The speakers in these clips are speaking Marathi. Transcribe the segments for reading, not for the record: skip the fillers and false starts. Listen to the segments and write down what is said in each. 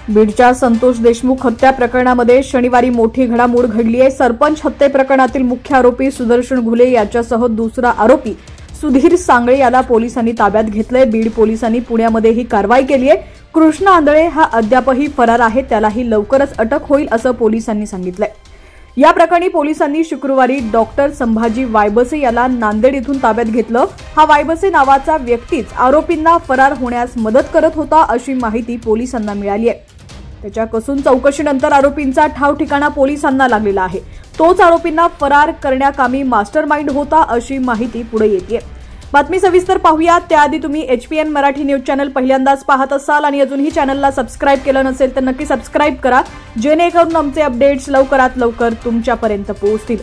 बीडच्या संतोष देशमुख हत्या प्रकरणामध्ये शनिवारी मोठी घडामोड घडली आहे। सरपंच हत्ये प्रकरणातील मुख्य आरोपी सुदर्शन घुले याच्यासह दुसरा आरोपी सुधीर सांगळे याला पोलिसांनी ताब्यात घेतलंय। बीड पोलिसांनी पुण्यामध्ये ही कारवाई केली आहे। कृष्णा आंधळे हा अद्यापही फरार आहे, त्यालाही लवकरच अटक होईल असं पोलिसांनी सांगितलंय। या प्रकरणी पोलिसांनी शुक्रवारी डॉक्टर संभाजी वायबसे याला नांदेड इथून ताब्यात घेतलं। हा वायबसे नावाचा व्यक्तीच आरोपींना फरार होण्यास मदत करत होता अशी माहिती पोलिसांना मिळाली आहे। त्याच्या कसून चौकशीनंतर आरोपींचा ठाव ठिकाणा पोलिसांना लागलेला आहे। तोच आरोपींना फरार करण्याकामी मास्टरमाइंड होता अशी माहिती पुढे येते। बातमी सविस्तर पाहूया त्याआधी तुम्ही HPN मराठी न्यूज चॅनल पहिल्यांदाच पाहत असाल आणि अजूनही चॅनलला सबस्क्राइब केलं नसेल तर नक्की सबस्क्राइब करा, जेणेकरून आमचे अपडेट्स लवकरात लवकर तुमच्यापर्यंत पोहोचतील।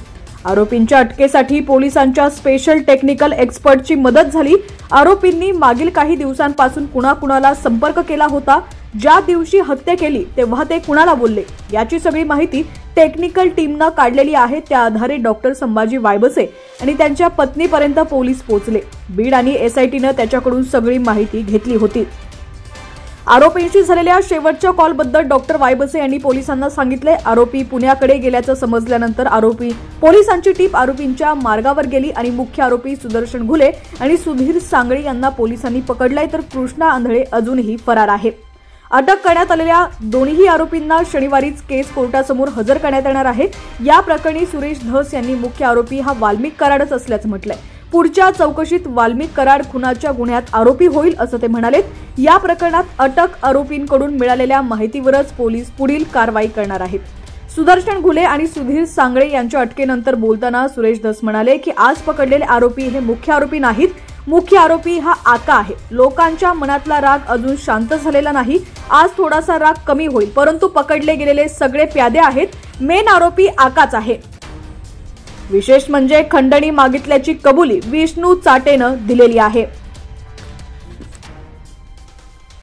आरोपींच्या अटकेसाठी पोलिसांच्या स्पेशल टेक्निकल एक्सपर्टची मदत झाली। आरोपींनी मागील काही दिवसांपासून कुणाकुणाला संपर्क केला होता, ज्या दिवशी हत्या केली तेव्हा ते कुणाला बोलले याची सगळी माहिती टेक्निकल टीमनं काढलेली आहे। त्या आधारे डॉक्टर संभाजी वायबसे आणि त्यांच्या पत्नीपर्यंत पोलीस पोहोचले। बीड आणि SITनं त्याच्याकडून सगळी माहिती घेतली होती। आरोपींशी झालेल्या शेवटच्या कॉलबद्दल डॉक्टर वायबसे यांनी पोलिसांना सांगितले। आरोपी पुण्याकडे गेल्याचं समजल्यानंतर पोलिसांची टीप आरोपींच्या मार्गावर गेली आणि मुख्य आरोपी सुदर्शन घुले आणि सुधीर सांगळे यांना पोलिसांनी पकडलंय, तर कृष्णा आंधळे अजूनही फरार आहे। अटक करण्यात आलेल्या दोन्ही आरोपींना शनिवारीच केस कोर्टासमोर हजर करण्यात येणार आहे। या प्रकरणी सुरेश धस यांनी मुख्य आरोपी हा वाल्मिक कराडच असल्याचं म्हटलंय। पुढच्या चौकशीत वाल्मिक कराड खुनाच्या गुन्ह्यात आरोपी होईल असं ते म्हणाले। या प्रकरणात अटक आरोपींकडून मिळालेल्या माहितीवरच पोलीस पुढील कारवाई करणार आहेत। सुदर्शन घुले आणि सुधीर सांगळे यांच्या अटकेनंतर बोलताना सुरेश धस म्हणाले की आज पकडलेले आरोपी हे मुख्य आरोपी नाहीत, मुख्य आरोपी हा आका आहे। लोकांच्या मनातला राग अजून शांत झालेला नाही। आज थोडासा राग कमी होईल, परंतु पकडले गेलेले सगळे प्यादे आहेत। मेन आरोपी आकाच आहे। विशेष म्हणजे खंडणी मागितल्याची कबुली विष्णू चाटेनं दिलेली आहे।